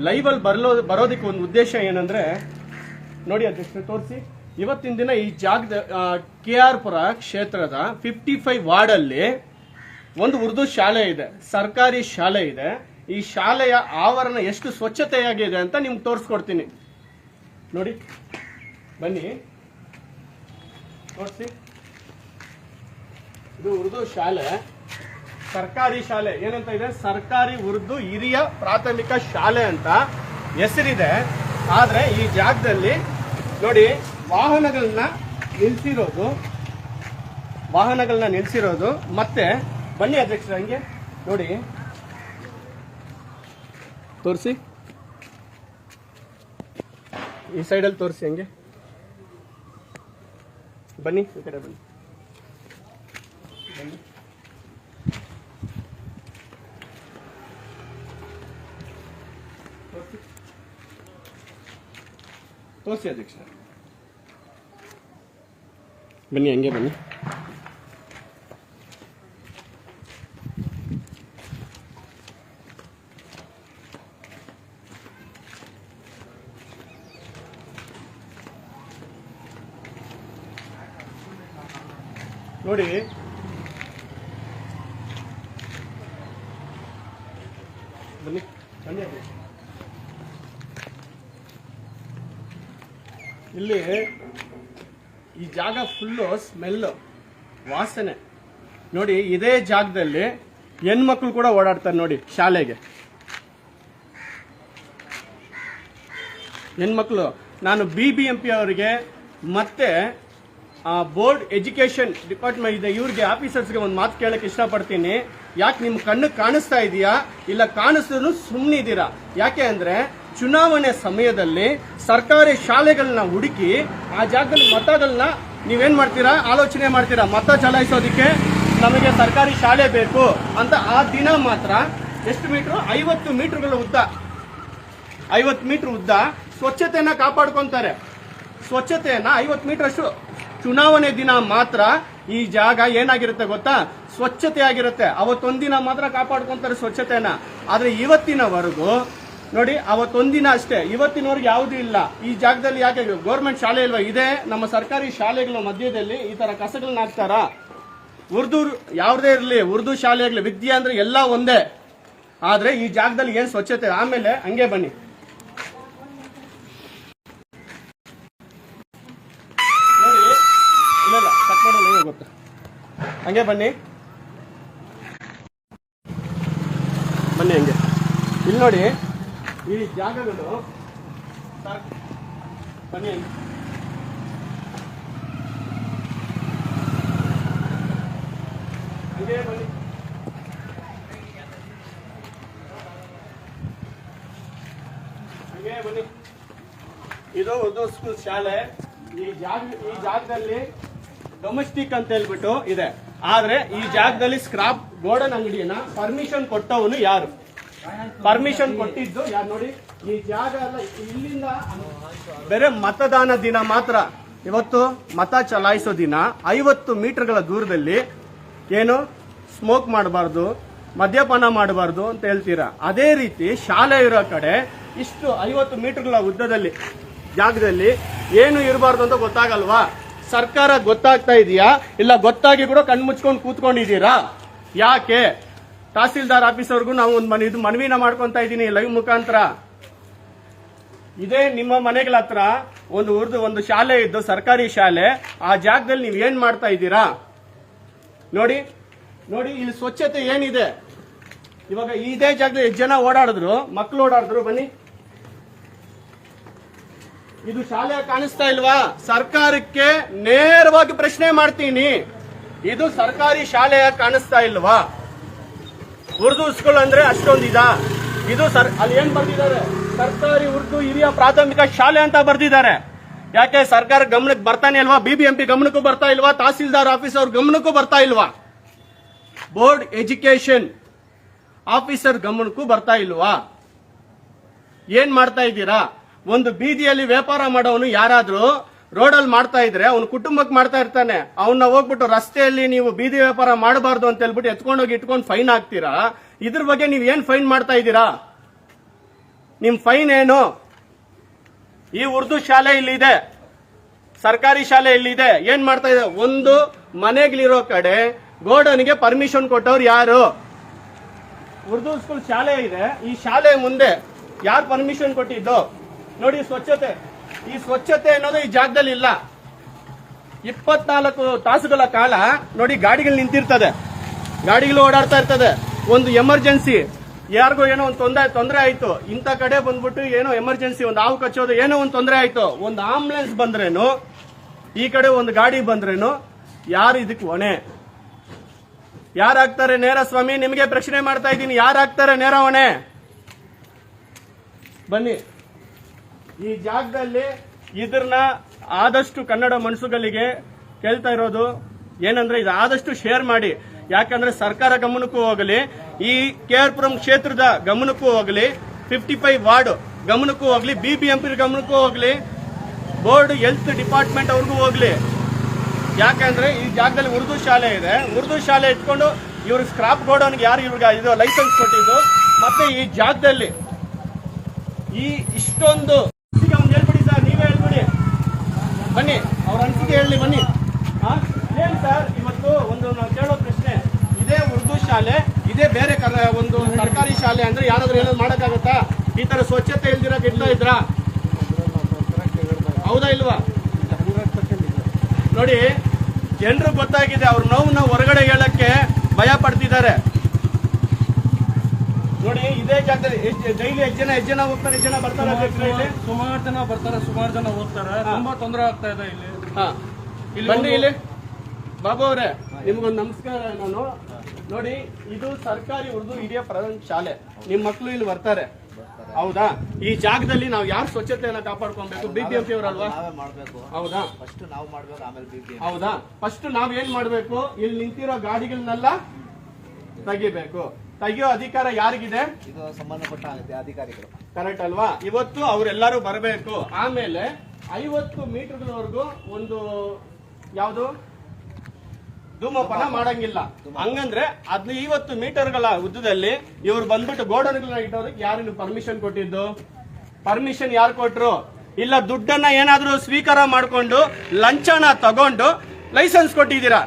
Live ಅಲ್ಲಿ ಬರೋದಕ್ಕೆ ಒಂದು ಉದ್ದೇಶ ಏನಂದ್ರೆ ನೋಡಿ ಅಧ್ಯಕ್ಷ ತೋರಿಸಿ. ಇವತ್ತಿನ ದಿನ ಈ ಜಾಗದ KR ಪುರ ಕ್ಷೇತ್ರದ 55 ವಾರ್ಡ್ ಅಲ್ಲಿ ಒಂದು ಉರ್ದು ಶಾಲೆ ಇದೆ, ಸರ್ಕಾರಿ ಶಾಲೆ ಇದೆ. ಈ ಶಾಲೆಯ ಆವರಣ ಎಷ್ಟು ಸ್ವಚ್ಛತೆಯಾಗಿದೆ ಅಂತ ನಿಮ್ಗೆ ತೋರಿಸ್ಕೊಡ್ತೀನಿ. ನೋಡಿ ಬನ್ನಿ ತೋರಿಸಿ. ಇದು ಉರ್ದು ಶಾಲೆ, ಸರ್ಕಾರಿ ಶಾಲೆ. ಏನಂತ ಇದೆ? ಸರ್ಕಾರಿ ಉರ್ದು ಹಿರಿಯ ಪ್ರಾಥಮಿಕ ಶಾಲೆ ಅಂತ ಹೆಸರಿದೆ. ಆದ್ರೆ ಈ ಜಾಗದಲ್ಲಿ ನೋಡಿ ವಾಹನಗಳನ್ನ ನಿಲ್ಸಿರೋದು ಮತ್ತೆ ಬನ್ನಿ ಅಧ್ಯಕ್ಷರ ಹಂಗೆ ನೋಡಿ ತೋರಿಸಿ. ಈ ಸೈಡಲ್ಲಿ ತೋರಿಸಿ, ಹಂಗೆ ಬನ್ನಿ, ಈ ಕಡೆ ಬನ್ನಿ. ತೋರಿಸಿ ಅಧ್ಯಕ್ಷ, ಬನ್ನಿ, ಹಂಗೆ ಬನ್ನಿ. ನೋಡಿ ಬನ್ನಿ, ಬನ್ನಿ ಅಧ್ಯಕ್ಷ. ಇಲ್ಲಿ ಈ ಜಾಗ ಫುಲ್ಲು ಸ್ಮೆಲ್, ವಾಸನೆ. ನೋಡಿ ಇದೇ ಜಾಗದಲ್ಲಿ ಹೆಣ್ಮಕ್ಳು ಕೂಡ ಓಡಾಡ್ತಾರೆ ನೋಡಿ ಶಾಲೆಗೆ. ಹೆಣ್ಮಕ್ಳು, ನಾನು BBMP ಅವರಿಗೆ ಮತ್ತೆ ಬೋರ್ಡ್ ಎಜುಕೇಶನ್ ಡಿಪಾರ್ಟ್ಮೆಂಟ್ ಇದೆ ಇವ್ರಿಗೆ ಆಫೀಸರ್ಸ್ಗೆ ಒಂದು ಮಾತು ಕೇಳಕ್ಕೆ ಇಷ್ಟಪಡ್ತೀನಿ. ಯಾಕೆ ನಿಮ್ಮ ಕಣ್ಣು ಕಾಣಿಸ್ತಾ ಇದೆಯಾ ಇಲ್ಲ ಕಾಣಿಸಿದ್ರು ಸುಮ್ಮನಿದ್ದೀರಾ? ಯಾಕೆ ಅಂದ್ರೆ ಚುನಾವಣೆ ಸಮಯದಲ್ಲಿ ಸರ್ಕಾರಿ ಶಾಲೆಗಳನ್ನ ಹುಡುಕಿ ಆ ಜಾಗದಲ್ಲಿ ಮತಗಳನ್ನ ನೀವೇನ್ ಮಾಡ್ತೀರಾ, ಆಲೋಚನೆ ಮಾಡ್ತೀರಾ, ಮತ ಚಲಾಯಿಸೋದಕ್ಕೆ ನಮಗೆ ಸರ್ಕಾರಿ ಶಾಲೆ ಬೇಕು ಅಂತ. ಆ ದಿನ ಮಾತ್ರ ಎಷ್ಟು ಮೀಟರ್? 50 ಮೀಟರ್ಗಳ ಉದ್ದ, 50 ಮೀಟರ್ ಉದ್ದ ಸ್ವಚ್ಛತೆಯನ್ನ ಕಾಪಾಡ್ಕೊಂತಾರೆ. ಸ್ವಚ್ಛತೆಯನ್ನ 50 ಮೀಟರ್ ಅಷ್ಟು ಚುನಾವಣೆ ದಿನ ಮಾತ್ರ ಈ ಜಾಗ ಏನಾಗಿರುತ್ತೆ ಗೊತ್ತಾ? ಸ್ವಚ್ಛತೆ ಆಗಿರುತ್ತೆ. ಅವತ್ತೊಂದಿನ ಮಾತ್ರ ಕಾಪಾಡ್ಕೊಂತಾರೆ ಸ್ವಚ್ಛತೆಯನ್ನ. ಆದ್ರೆ ಇವತ್ತಿನವರೆಗೂ ನೋಡಿ, ಅವತ್ತೊಂದಿನ ಅಷ್ಟೇ, ಇವತ್ತಿನವರೆಗೂ ಯಾವುದೂ ಇಲ್ಲ ಈ ಜಾಗದಲ್ಲಿ. ಯಾಕೆ? ಗೌರ್ಮೆಂಟ್ ಶಾಲೆ ಇಲ್ವಾ? ಇದೆ ನಮ್ಮ ಸರ್ಕಾರಿ ಶಾಲೆಗಳ ಮಧ್ಯದಲ್ಲಿ ಈ ತರ ಕಸಗಳನ್ನ ಹಾಕ್ತಾರ. ಉರ್ದು ಯಾವುದೇ ಇರಲಿ, ಉರ್ದು ಶಾಲೆ ಆಗಲಿ, ವಿದ್ಯೆ ಅಂದ್ರೆ ಎಲ್ಲ ಒಂದೇ. ಆದ್ರೆ ಈ ಜಾಗದಲ್ಲಿ ಏನ್ ಸ್ವಚ್ಛತೆ? ಆಮೇಲೆ ಹಂಗೆ ಬನ್ನಿ, ನೋಡಿ, ಇಲ್ಲ ಕಟ್ ಮಾಡೋಲ್ಲ, ಗೊತ್ತಾ, ಹಂಗೆ ಬನ್ನಿ, ಬನ್ನಿ ಹಂಗೆ. ಇಲ್ಲಿ ನೋಡಿ ಈ ಜಾಗಗಳು, ಬನ್ನಿ ಹಂಗೆ ಬನ್ನಿ. ಹಂಗೆ ಬನ್ನಿ. ಇದು ಉರ್ದು ಸ್ಕೂಲ್ ಶಾಲೆ. ಈ ಜಾಗದಲ್ಲಿ ಡೊಮೆಸ್ಟಿಕ್ ಅಂತ ಹೇಳ್ಬಿಟ್ಟು ಇದೆ. ಆದ್ರೆ ಈ ಜಾಗದಲ್ಲಿ ಸ್ಕ್ರಾಪ್ ಗೋಡನ್ ಅಂಗಡಿಯನ್ನ ಪರ್ಮಿಷನ್ ಕೊಟ್ಟವನು ಯಾರು? ಪರ್ಮಿಷನ್ ಕೊಟ್ಟಿದ್ದು ಯಾರು? ನೋಡಿ ಈ ಜಾಗ ಎಲ್ಲ ಇಲ್ಲಿಂದ ಬೇರೆ ಮತದಾನ ದಿನ ಮಾತ್ರ. ಇವತ್ತು ಮತ ಚಲಾಯಿಸೋ ದಿನ 50 ಮೀಟರ್ಗಳ ದೂರದಲ್ಲಿ ಏನು ಸ್ಮೋಕ್ ಮಾಡಬಾರ್ದು, ಮದ್ಯಪಾನ ಮಾಡಬಾರ್ದು ಅಂತ ಹೇಳ್ತೀರಾ. ಅದೇ ರೀತಿ ಶಾಲೆ ಇರೋ ಕಡೆ ಇಷ್ಟು 50 ಮೀಟರ್ಗಳ ಉದ್ದದಲ್ಲಿ ಜಾಗದಲ್ಲಿ ಏನು ಇರಬಾರ್ದು ಅಂತ ಗೊತ್ತಾಗಲ್ವಾ? ಸರ್ಕಾರ ಗೊತ್ತಾಗ್ತಾ ಇದೆಯಾ? ಇಲ್ಲ ಗೊತ್ತಾಗಿ ಕೂಡ ಕಣ್ಮುಚ್ಕೊಂಡು ಕೂತ್ಕೊಂಡಿದ್ದೀರಾ? ಯಾಕೆ? ತಹಸೀಲ್ದಾರ್ ಆಫೀಸರ್ಗೂ ನಾವು ಒಂದು ಮನವಿನ ಮಾಡ್ಕೊಂತ ಇದ್ದೀನಿ ಲೈವ್ ಮುಖಾಂತರ. ಇದೇ ನಿಮ್ಮ ಮನೆಗಳ ಹತ್ರ ಒಂದು ಶಾಲೆ ಇದ್ದು, ಸರ್ಕಾರಿ ಶಾಲೆ. ಆ ಜಾಗದಲ್ಲಿ ನೀವು ಏನ್ ಮಾಡ್ತಾ ಇದ್ದೀರಾ? ನೋಡಿ ನೋಡಿ ಇಲ್ಲಿ ಸ್ವಚ್ಛತೆ ಏನಿದೆ. ಇವಾಗ ಇದೇ ಜಾಗದಲ್ಲಿ ಎಷ್ಟು ಜನ ಓಡಾಡಿದ್ರು, ಮಕ್ಕಳು ಓಡಾಡಿದ್ರು. ಬನ್ನಿ, ಇದು ಶಾಲೆ ಕಾಣಿಸ್ತಾ ಇಲ್ವಾ? ಸರ್ಕಾರಕ್ಕೆ ನೇರವಾಗಿ ಪ್ರಶ್ನೆ ಮಾಡ್ತೀನಿ, ಇದು ಸರ್ಕಾರಿ ಶಾಲೆಯ ಕಾಣಿಸ್ತಾ ಇಲ್ವಾ? ಉರ್ದು ಸ್ಕೂಲ್ ಅಂದ್ರೆ ಅಷ್ಟೊಂದಿದ? ಇದು ಅಲ್ಲಿ ಏನ್ ಬರ್ದಿದ್ದಾರೆ? ಸರ್ಕಾರಿ ಉರ್ದು ಹಿರಿಯ ಪ್ರಾಥಮಿಕ ಶಾಲೆ ಅಂತ ಬರ್ದಿದ್ದಾರೆ. ಯಾಕೆ ಸರ್ಕಾರ ಗಮನಕ್ಕೆ ಬರ್ತಾನೆ ಇಲ್ವಾ? BBMP ಗಮನಕ್ಕೂ ಬರ್ತಾ ಇಲ್ವಾ? ತಹಸೀಲ್ದಾರ್ ಆಫೀಸ್ ಅವ್ರ ಗಮನಕ್ಕೂ ಬರ್ತಾ ಇಲ್ವಾ? ಬೋರ್ಡ್ ಎಜುಕೇಶನ್ ಆಫೀಸರ್ ಗಮನಕ್ಕೂ ಬರ್ತಾ ಇಲ್ವಾ? ಏನ್ ಮಾಡ್ತಾ ಇದ್ದೀರಾ? ಒಂದು ಬೀದಿಯಲ್ಲಿ ವ್ಯಾಪಾರ ಮಾಡೋನು ಯಾರಾದ್ರೂ ರೋಡಲ್ಲಿ ಮಾಡ್ತಾ ಇದ್ರೆ ಅವನ ಕುಟುಂಬಕ್ಕೆ ಮಾಡ್ತಾ ಇರ್ತಾನೆ. ಅವನ್ನ ಹೋಗ್ಬಿಟ್ಟು ರಸ್ತೆಯಲ್ಲಿ ನೀವು ಬೀದಿ ವ್ಯಾಪಾರ ಮಾಡಬಾರ್ದು ಅಂತ ಹೇಳ್ಬಿಟ್ಟು ಎತ್ಕೊಂಡೋಗಿ ಇಟ್ಕೊಂಡು ಫೈನ್ ಹಾಕ್ತೀರಾ. ಇದ್ರ ಬಗ್ಗೆ ನೀವು ಏನ್ ಫೈನ್ ಮಾಡ್ತಾ ಇದ್ದೀರಾ? ನಿಮ್ ಫೈನ್ ಏನು? ಈ ಉರ್ದು ಶಾಲೆ ಇಲ್ಲಿದೆ, ಸರ್ಕಾರಿ ಶಾಲೆ ಇಲ್ಲಿದೆ, ಏನ್ ಮಾಡ್ತಾ ಇದೆ? ಒಂದು ಮನೆಗಳಿರೋ ಕಡೆ ಗೋಡನ್ಗೆ ಪರ್ಮಿಷನ್ ಕೊಟ್ಟವ್ರು ಯಾರು? ಉರ್ದು ಸ್ಕೂಲ್ ಶಾಲೆ ಇದೆ, ಈ ಶಾಲೆ ಮುಂದೆ ಯಾರು ಪರ್ಮಿಷನ್ ಕೊಟ್ಟಿದ್ದು? ನೋಡಿ ಸ್ವಚ್ಛತೆ, ಈ ಸ್ವಚ್ಛತೆ ಅನ್ನೋದು ಈ ಜಾಗದಲ್ಲಿ ಇಲ್ಲ. 24 ತಾಸುಗಳ ಕಾಲ ನೋಡಿ ಗಾಡಿಗಳು ನಿಂತಿರ್ತದೆ, ಗಾಡಿಗಳು ಓಡಾಡ್ತಾ ಇರ್ತದೆ. ಒಂದು ಎಮರ್ಜೆನ್ಸಿ ಯಾರಿಗೋ ಏನೋ ಒಂದು ತೊಂದರೆ ಆಯ್ತು, ಇಂಥ ಕಡೆ ಬಂದ್ಬಿಟ್ಟು ಏನೋ ಎಮರ್ಜೆನ್ಸಿ ಒಂದು ಹಾವು ಕಚ್ಚೋದು ಏನೋ ಒಂದು ತೊಂದರೆ ಆಯ್ತು, ಒಂದು ಆಂಬುಲೆನ್ಸ್ ಬಂದ್ರೇನು, ಈ ಕಡೆ ಒಂದು ಗಾಡಿ ಬಂದ್ರೇನು, ಯಾರು ಇದಕ್ಕೆ ಹೊಣೆ? ಯಾರಾಗ್ತಾರೆ ನೇರ? ಸ್ವಾಮಿ ನಿಮಗೆ ಪ್ರಶ್ನೆ ಮಾಡ್ತಾ ಇದ್ದೀನಿ, ಯಾರಾಗ್ತಾರೆ ನೇರ ಹೊಣೆ? ಬನ್ನಿ, ಈ ಜಾಗದಲ್ಲಿ ಇದನ್ನ ಆದಷ್ಟು ಕನ್ನಡ ಮನಸ್ಸುಗಳಿಗೆ ಕೇಳ್ತಾ ಇರೋದು ಏನಂದ್ರೆ ಇದು ಆದಷ್ಟು ಶೇರ್ ಮಾಡಿ. ಯಾಕಂದ್ರೆ ಸರ್ಕಾರ ಗಮನಕ್ಕೂ ಹೋಗಲಿ, ಈ KR ಪುರಂ ಕ್ಷೇತ್ರದ ಗಮನಕ್ಕೂ ಹೋಗಲಿ, 55 ವಾರ್ಡ್ ಗಮನಕ್ಕೂ ಹೋಗ್ಲಿ, BBMP ಗಮನಕ್ಕೂ ಹೋಗ್ಲಿ, ಬೋರ್ಡ್ ಹೆಲ್ತ್ ಡಿಪಾರ್ಟ್ಮೆಂಟ್ ಅವ್ರಿಗೂ ಹೋಗ್ಲಿ. ಯಾಕಂದ್ರೆ ಈ ಜಾಗದಲ್ಲಿ ಉರ್ದು ಶಾಲೆ ಇದೆ, ಉರ್ದು ಶಾಲೆ ಇಟ್ಕೊಂಡು ಇವ್ರ ಸ್ಕ್ರಾಪ್ ಗೋಡನ್ಗೆ ಯಾರು ಇವ್ರಿಗೆ ಇದು ಲೈಸೆನ್ಸ್ ಕೊಟ್ಟಿದ್ದು? ಮತ್ತೆ ಈ ಜಾಗದಲ್ಲಿ ಈ ಇಷ್ಟೊಂದು ಹೇಳ್ಬಿಡಿ ಸರ್, ನೀವೇ ಹೇಳ್ಬಿಡಿ, ಬನ್ನಿ ಅವ್ರ ಅನಿಸಿಕೆ ಹೇಳಿ ಬನ್ನಿ. ಏನ್ ಸರ್ ಇವತ್ತು ಒಂದು ನಾವು ಕೇಳೋ ಪ್ರಶ್ನೆ, ಇದೇ ಉರ್ದು ಶಾಲೆ, ಇದೇ ಬೇರೆ ಒಂದು ಸರ್ಕಾರಿ ಶಾಲೆ ಅಂದ್ರೆ ಯಾರಾದ್ರೂ ಏನಾದ್ರು ಮಾಡಕ್ಕಾಗತ್ತಾ? ಈ ತರ ಸ್ವಚ್ಛತೆ ಇಲ್ದಿರ ಇಡ್ತಾ ಇದ್ರ? ಹೌದಾ ಇಲ್ವಾ? ನೋಡಿ ಜನರು ಗೊತ್ತಾಗಿದೆ, ಅವ್ರ ನೋವು ಹೊರಗಡೆ ಹೇಳಕ್ಕೆ ಭಯ ಪಡ್ತಿದ್ದಾರೆ. ನೋಡಿ ಇದೇ ಜಾಗದಲ್ಲಿ ಡೈಲಿ ಎಷ್ಟು ಜನ ಹೋಗ್ತಾರೆ, ಎಷ್ಟು ಜನ ಬರ್ತಾರೆ? ಸುಮಾರು ಜನ ಬರ್ತಾರೆ, ಸುಮಾರು ಜನ ಹೋಗ್ತಾರೆ. ತುಂಬಾ ತೊಂದರೆ ಆಗ್ತಾ ಇದೆ ಇಲ್ಲಿ. ಬನ್ನಿ ಇಲ್ಲಿ ಬಾಬು ಅವರೇ, ನಿಮ್ಗೊಂದು ನಮಸ್ಕಾರ. ನಾನು ನೋಡಿ ಇದು ಸರ್ಕಾರಿ ಉರ್ದು ಹಿರಿಯ ಪ್ರಾಥಮಿಕ ಶಾಲೆ, ನಿಮ್ ಮಕ್ಕಳು ಇಲ್ಲಿ ಬರ್ತಾರೆ, ಹೌದಾ? ಈ ಜಾಗದಲ್ಲಿ ನಾವು ಯಾರು ಸ್ವಚ್ಛತೆಯನ್ನ ಕಾಪಾಡ್ಕೊಬೇಕು? BBMP ಅವರಲ್ವಾ? ಹೌದಾ? ಫಸ್ಟ್ ನಾವು ಮಾಡ್ಬೇಕು, ಆಮೇಲೆ BBMP. ಹೌದಾ? ಫಸ್ಟ್ ನಾವ್ ಏನ್ ಮಾಡ್ಬೇಕು? ಇಲ್ಲಿ ನಿಂತಿರೋ ಗಾಡಿಗಳನ್ನೆಲ್ಲ ತೆಗಿಬೇಕು. ತೆಗಿಯೋ ಅಧಿಕಾರ ಯಾರಿಗಿದೆ? ಇದು ಸಂಬಂಧಪಟ್ಟ ಅಧಿಕಾರಿಗಳು, ಕರೆಕ್ಟ್ ಅಲ್ವಾ? ಇವತ್ತು ಅವರೆಲ್ಲರೂ ಬರಬೇಕು. ಆಮೇಲೆ 50 ಮೀಟರ್ವರೆಗೂ ಒಂದು ಯಾವುದು ಧೂಮಪಾನ ಮಾಡಂಗಿಲ್ಲ. ಹಂಗಂದ್ರೆ 50 ಮೀಟರ್ಗಳ ಉದ್ದದಲ್ಲಿ ಇವ್ರು ಬಂದ್ಬಿಟ್ಟು ಗೋಡನ್ಗಳನ್ನ ಇಟ್ಟೋದಕ್ಕೆ ಯಾರು ನೀವು ಪರ್ಮಿಷನ್ ಕೊಟ್ಟಿದ್ದು? ಪರ್ಮಿಷನ್ ಯಾರು ಕೊಟ್ರು? ಇಲ್ಲ ದುಡ್ಡನ್ನ ಏನಾದ್ರೂ ಸ್ವೀಕಾರ ಮಾಡ್ಕೊಂಡು ಲಂಚನ ತಗೊಂಡು ಲೈಸೆನ್ಸ್ ಕೊಟ್ಟಿದ್ದೀರಾ?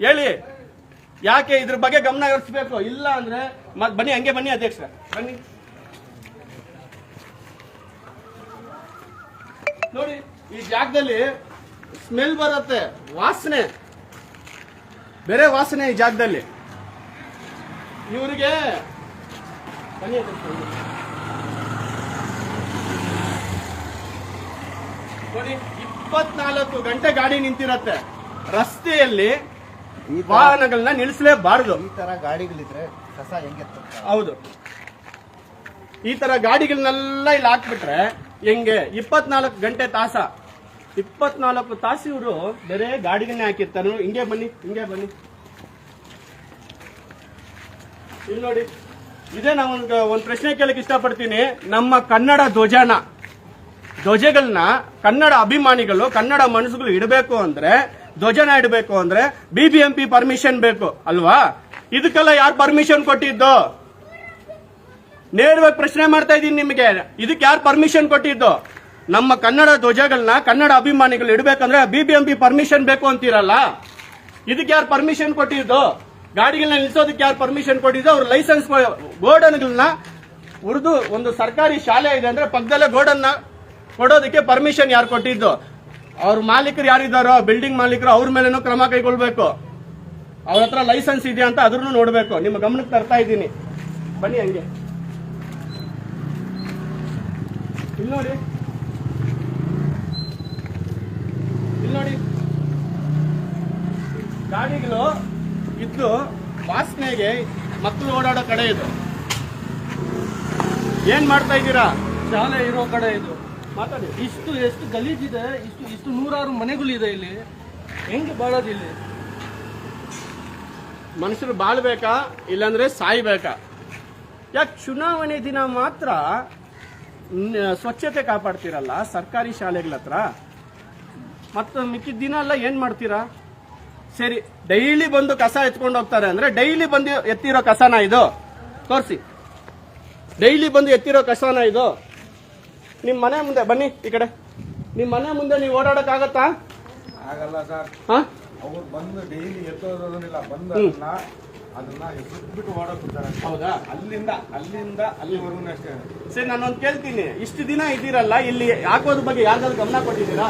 ಹೇಳಿ, ಯಾಕೆ ಇದ್ರ ಬಗ್ಗೆ ಗಮನ ಹರಿಸಬೇಕು? ಇಲ್ಲ ಅಂದ್ರೆ ಬನ್ನಿ, ಹಂಗೆ ಬನ್ನಿ ಅಧ್ಯಕ್ಷ, ಬನ್ನಿ. ನೋಡಿ ಈ ಜಾಗದಲ್ಲಿ ಸ್ಮೆಲ್ ಬರುತ್ತೆ, ವಾಸನೆ, ಬೇರೆ ವಾಸನೆ ಈ ಜಾಗದಲ್ಲಿ. ಇವರಿಗೆ ಬನ್ನಿ ನೋಡಿ 24 ಗಂಟೆ ಗಾಡಿ ನಿಂತಿರತ್ತೆ ರಸ್ತೆಯಲ್ಲಿ, ವಾಹನಗಳನ್ನ ನಿಲ್ಲಿಸಲೇಬಾರದು. ಈ ತರ ಗಾಡಿಗಳಿದ್ರೆ ಕಸ ಹೆಂಗೆ? ಹೌದು, ಈ ತರ ಗಾಡಿಗಳನ್ನೆಲ್ಲ ಇಲ್ಲಿ ಹಾಕ್ಬಿಟ್ರೆ ಹೆಂಗೆ? 24 ಗಂಟೆ ತಾಸ, 24 ತಾಸು ಇವರು ಬೇರೆ ಗಾಡಿಗಳನ್ನೇ ಹಾಕಿರ್ತಾರೆ. ಹಿಂಗೆ ಬನ್ನಿ, ಹಿಂಗೆ ಬನ್ನಿ, ಇಲ್ಲಿ ನೋಡಿ. ಇದೇ ನಾವು ಒಂದು ಪ್ರಶ್ನೆ ಕೇಳಕ್ ಇಷ್ಟಪಡ್ತೀನಿ. ನಮ್ಮ ಕನ್ನಡ ಧ್ವಜಗಳನ್ನ ಕನ್ನಡ ಅಭಿಮಾನಿಗಳು, ಕನ್ನಡ ಮನಸ್ಸುಗಳು ಇಡಬೇಕು ಅಂದ್ರೆ, ಧ್ವಜನ ಇಡಬೇಕು ಅಂದ್ರೆ BBMP ಪರ್ಮಿಷನ್ ಬೇಕು ಅಲ್ವಾ? ಇದಕ್ಕೆಲ್ಲ ಯಾರು ಪರ್ಮಿಷನ್ ಕೊಟ್ಟಿದ್ದು? ನೇರವಾಗಿ ಪ್ರಶ್ನೆ ಮಾಡ್ತಾ ಇದ್ದೀನಿ ನಿಮಗೆ, ಇದಕ್ಕೆ ಯಾರು ಪರ್ಮಿಷನ್ ಕೊಟ್ಟಿದ್ದು? ನಮ್ಮ ಕನ್ನಡ ಧ್ವಜಗಳನ್ನ ಕನ್ನಡ ಅಭಿಮಾನಿಗಳು ಇಡಬೇಕಂದ್ರೆ BBMP ಪರ್ಮಿಷನ್ ಬೇಕು ಅಂತೀರಲ್ಲ, ಇದಕ್ಕೆ ಯಾರು ಪರ್ಮಿಷನ್ ಕೊಟ್ಟಿದ್ದು? ಗಾಡಿಗಳನ್ನ ನಿಲ್ಸೋದಕ್ಕೆ ಯಾರು ಪರ್ಮಿಷನ್ ಕೊಟ್ಟಿದ್ದು? ಅವ್ರ ಲೈಸೆನ್ಸ್ ಗೋಡನ್ಗಳನ್ನ ಉರ್ದು ಒಂದು ಸರ್ಕಾರಿ ಶಾಲೆ ಇದೆ ಅಂದ್ರೆ ಪಕ್ಕದಲ್ಲೇ ಗೋಡನ್ನ ಕೊಡೋದಕ್ಕೆ ಪರ್ಮಿಷನ್ ಯಾರು ಕೊಟ್ಟಿದ್ದು? ಅವ್ರ ಮಾಲೀಕರು ಯಾರಿದ್ದಾರೋ, ಬಿಲ್ಡಿಂಗ್ ಮಾಲೀಕರು, ಅವ್ರ ಮೇಲೇನೂ ಕ್ರಮ ಕೈಗೊಳ್ಬೇಕು. ಅವ್ರ ಹತ್ರ ಲೈಸೆನ್ಸ್ ಇದೆಯಾ ಅಂತ ಅದ್ರೂ ನೋಡ್ಬೇಕು. ನಿಮ್ಮ ಗಮನಕ್ಕೆ ತರ್ತಾ ಇದ್ದೀನಿ, ಬನ್ನಿ ಹಂಗೆ. ಇಲ್ಲಿ ನೋಡಿ, ಇಲ್ಲಿ ನೋಡಿ, ಗಾಡಿಗಳು ಇದ್ದು ವಾಸನೆಗೆ ಮಕ್ಕಳು ಓಡಾಡೋ ಕಡೆ ಇದು. ಏನ್ ಮಾಡ್ತಾ ಇದ್ದೀರಾ? ಶಾಲೆ ಇರೋ ಕಡೆ ಇದು. ಮಾತಾಡಿ. ಎಷ್ಟು ಗಲೀಜಿದೆ, ಇಷ್ಟು ನೂರಾರು ಮನೆಗಳಿದೆ ಇಲ್ಲಿ, ಹೆಂಗೆ ಬಾಳೋದು ಇಲ್ಲಿ? ಮನುಷ್ಯರು ಬಾಳ್ಬೇಕಾ ಇಲ್ಲಾಂದ್ರೆ ಸಾಯ್ಬೇಕಾ? ಯಾಕೆ ಚುನಾವಣೆ ದಿನ ಮಾತ್ರ ಸ್ವಚ್ಛತೆ ಕಾಪಾಡ್ತೀರಲ್ಲ ಸರ್ಕಾರಿ ಶಾಲೆಗಳ ಹತ್ರ, ಮತ್ತು ಮಿಕ್ಕಿದ ದಿನ ಎಲ್ಲ ಏನ್ ಮಾಡ್ತೀರಾ? ಸರಿ, ಡೈಲಿ ಬಂದು ಕಸ ಎತ್ಕೊಂಡು ಹೋಗ್ತಾರೆ ಅಂದ್ರೆ ಡೈಲಿ ಬಂದು ಎತ್ತಿರೋ ಕಸನ ಇದು? ತೋರಿಸಿ. ಡೈಲಿ ಬಂದು ಎತ್ತಿರೋ ಕಸನ ಇದು? ನಿಮ್ಮ ಮನೆ ಮುಂದೆ ಬನ್ನಿ ಈ ಕಡೆ. ನಿಮ್ಮ ಮನೆ ಮುಂದೆ ನೀವು ಓಡಾಡಕ್ಕಾಗತ್ತಾ? ಆಗಲ್ಲ ಸರ್. ಹಾ, ಅವ್ರು ಬಂದು ಡೈಲಿ ಎತ್ತೋದಿಲ್ಲ, ಬಂದು ಅದನ್ನ ಬಿಟ್ಟು ಓಡೋಗ್ತಾರೆ. ಹೌದಾ? ಅಲ್ಲಿಂದ ಅಲ್ಲಿವರೆಗೂ ಅಷ್ಟೇ. ಸರಿ, ನಾನೊಂದು ಕೇಳ್ತೀನಿ. ಇಷ್ಟು ದಿನ ಇದ್ದೀರಲ್ಲ, ಇಲ್ಲಿ ಹಾಕೋದ್ರ ಬಗ್ಗೆ ಯಾವ್ದಾದ್ರು ಗಮನ ಕೊಟ್ಟಿದ್ದೀರಾ?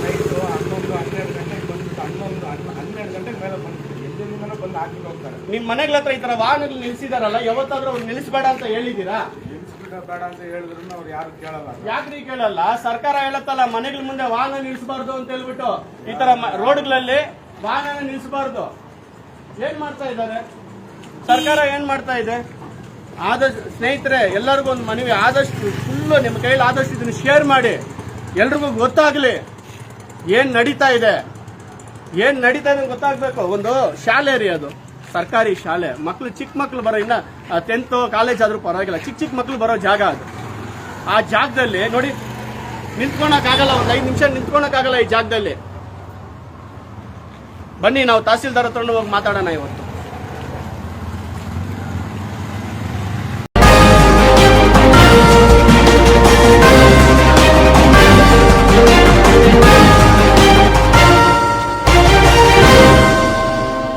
ನೈಟು 11, 12 ಗಂಟೆಗೆ ಬಂದ್ಬಿಟ್ಟು 12 ಗಂಟೆಗೆ ಮೇಲೆ ಬಂದ್ಬಿಟ್ಟು ಎಲ್ಲಿಂದನೂ ಬಂದು ಹಾಕಿ ಹೋಗ್ತಾರೆ. ನಿಮ್ ಮನೆಗಳ ಹತ್ರ ಈ ತರ ವಾಹನಗಳು ನಿಲ್ಸಿದಾರಲ್ಲ, ಯಾವತ್ತಾದ್ರೂ ಅವ್ರು ನಿಲ್ಲಿಸಬೇಡ ಅಂತ ಹೇಳಿದ್ದೀರಾ? ನಿಲ್ಸ್ಬಿಟ್ಟು ಬೇಡ ಅಂತ ಹೇಳಿದ್ರು ಅವ್ರು ಯಾರು ಕೇಳಲ್ಲ. ಯಾಕ್ರಿ ಕೇಳಲ್ಲ? ಸರ್ಕಾರ ಹೇಳತ್ತಲ್ಲ ಮನೆಗಳ ಮುಂದೆ ವಾಹನ ನಿಲ್ಲಿಸಬಾರ್ದು ಅಂತ ಹೇಳ್ಬಿಟ್ಟು. ಈ ತರ ರೋಡ್ಗಳಲ್ಲಿ ವಾಹನ ನಿಲ್ಲಿಸಬಾರ್ದು. ಏನ್ ಮಾಡ್ತಾ ಇದ್ದಾರೆ ಸರ್ಕಾರ? ಏನ್ ಮಾಡ್ತಾ ಇದೆ? ಆದಷ್ಟು ಸ್ನೇಹಿತರೆ, ಎಲ್ಲರಿಗೂ ಒಂದು ಮನವಿ, ಆದಷ್ಟು ಫುಲ್ಲು ನಿಮ್ಮ ಕೈಯಲ್ಲಿ ಆದಷ್ಟು ಇದನ್ನು ಶೇರ್ ಮಾಡಿ, ಎಲ್ರಿಗೂ ಗೊತ್ತಾಗ್ಲಿ ಏನ್ ನಡೀತಾ ಇದೆ ಗೊತ್ತಾಗ್ಬೇಕು. ಒಂದು ಶಾಲೆ ರೀ, ಅದು ಸರ್ಕಾರಿ ಶಾಲೆ. ಮಕ್ಕಳು, ಚಿಕ್ಕ ಮಕ್ಕಳು ಬರೋ, ಇನ್ನ 10th ಕಾಲೇಜ್ ಆದ್ರೂ ಪರವಾಗಿಲ್ಲ, ಚಿಕ್ಕ ಮಕ್ಕಳು ಬರೋ ಜಾಗ ಅದು. ಆ ಜಾಗದಲ್ಲಿ ನೋಡಿ, ನಿಂತ್ಕೊಳಕ್ಕಾಗಲ್ಲ, ಒಂದು 5 ನಿಮಿಷ ನಿಂತ್ಕೊಳಕ್ಕಾಗಲ್ಲ ಈ ಜಾಗದಲ್ಲಿ. ಬನ್ನಿ, ನಾವು ತಹಸೀಲ್ದಾರ್ ಹತ್ರ ಹೋಗಿ ಮಾತಾಡೋಣ ಇವತ್ತು.